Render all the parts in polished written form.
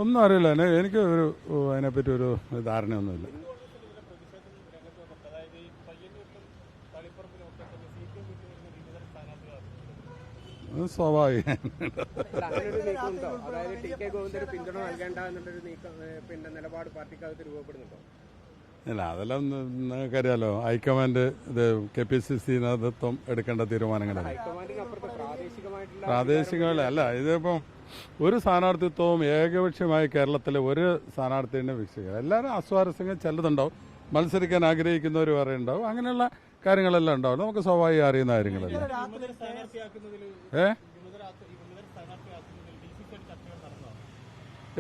ഒന്നും അറിയില്ല, എനിക്ക് അതിനെപ്പറ്റി ഒരു ധാരണയൊന്നുമില്ല. സ്വാഭാവികം. ഇല്ല, അതെല്ലാം നിങ്ങൾക്കറിയാലോ, ഹൈക്കമാൻഡ് ഇത് KPCC നേതൃത്വം എടുക്കേണ്ട തീരുമാനങ്ങളാണ്. പ്രാദേശികമല്ല, ഇതിപ്പം ഒരു സ്ഥാനാർത്ഥിത്വവും ഏകപക്ഷീയമായി കേരളത്തിലെ ഒരു സ്ഥാനാർത്ഥിനെ വീക്ഷിക്കുക. എല്ലാവരും അസ്വാരസ്യങ്ങൾ ചിലതുണ്ടാവും, മത്സരിക്കാൻ ആഗ്രഹിക്കുന്നവർ വേറെ ഉണ്ടാവും, അങ്ങനെയുള്ള കാര്യങ്ങളെല്ലാം ഉണ്ടാവും. നമുക്ക് സ്വാഭാവികം അറിയുന്ന കാര്യങ്ങളല്ല.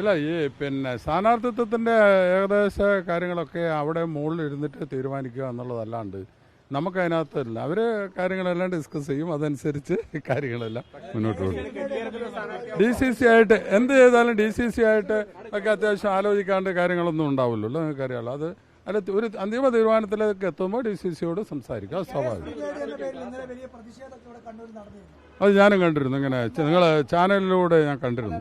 ഇല്ല, ഈ സ്ഥാനാർത്ഥിത്വത്തിന്റെ ഏകദേശ കാര്യങ്ങളൊക്കെ അവിടെ മുകളിൽ ഇരുന്നിട്ട് തീരുമാനിക്കുക എന്നുള്ളതല്ലാണ്ട് നമുക്കതിനകത്തില്ല. അവര് കാര്യങ്ങളെല്ലാം ഡിസ്കസ് ചെയ്യും, അതനുസരിച്ച് കാര്യങ്ങളെല്ലാം മുന്നോട്ട് പോകും. DCC ആയിട്ട് എന്ത് ചെയ്താലും DCC ആയിട്ട് ഒക്കെ അത്യാവശ്യം ആലോചിക്കാണ്ട് കാര്യങ്ങളൊന്നും ഉണ്ടാവില്ലല്ലോ, നിങ്ങൾക്കറിയാമല്ലോ. അല്ല, ഒരു അന്തിമ തീരുമാനത്തിലേക്ക് എത്തുമ്പോൾ DCCയോട് സംസാരിക്കുക, അത് സ്വാഭാവികം. അത് ഞാനും കണ്ടിരുന്നു, ഇങ്ങനെ നിങ്ങൾ ചാനലിലൂടെ ഞാൻ കണ്ടിരുന്നു.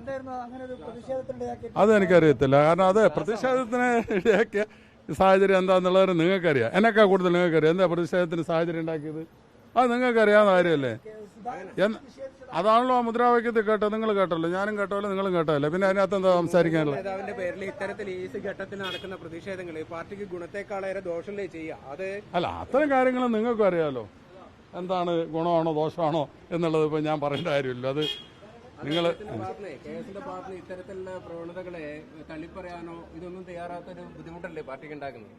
അതെനിക്കറിയത്തില്ല, കാരണം അത് പ്രതിഷേധത്തിന് ഇടയാക്കിയ സാഹചര്യം എന്താണെന്നുള്ളത് നിങ്ങൾക്കറിയാം, എന്നെക്കാ കൂടുതൽ നിങ്ങൾക്കറിയാം. എന്താ പ്രതിഷേധത്തിന് സാഹചര്യം ഉണ്ടാക്കിയത്? അത് നിങ്ങൾക്കറിയാവുന്ന കാര്യമല്ലേ. അതാണല്ലോ മുദ്രാവാക്യത്തിൽ കേട്ടോ, നിങ്ങൾ കേട്ടല്ലോ, ഞാനും കേട്ടല്ലോ, നിങ്ങളും കേട്ടല്ലോ. പിന്നെ അതിനകത്ത് എന്താ സംസാരിക്കാനുള്ളത്? അല്ല, അത്തരം കാര്യങ്ങൾ നിങ്ങൾക്കും അറിയാലോ, എന്താണ് ഗുണമാണോ ദോഷമാണോ എന്നുള്ളത് ഇപ്പൊ ഞാൻ പറയേണ്ട കാര്യമില്ല. അത് നിങ്ങൾ ഇത്തരത്തിലുള്ള പ്രവണതകളെ തള്ളിപ്പറയാനോ ഇതൊന്നും തയ്യാറാത്തൊരു ബുദ്ധിമുട്ടല്ലേ പാർട്ടിക്ക് ഉണ്ടാക്കുന്നത്?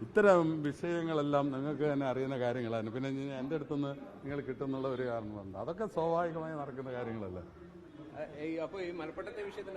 ഇത്തരം വിഷയങ്ങളെല്ലാം നിങ്ങൾക്ക് തന്നെ അറിയുന്ന കാര്യങ്ങളാണ്. പിന്നെ എൻ്റെ അടുത്തുനിന്ന് നിങ്ങൾ കിട്ടുന്നുള്ള ഒരു കാരണമുണ്ട്, അതൊക്കെ സ്വാഭാവികമായി നടക്കുന്ന കാര്യങ്ങളല്ലേ. അപ്പോൾ ഈ മലപ്പട്ടത്തെ വിഷയത്തിൽ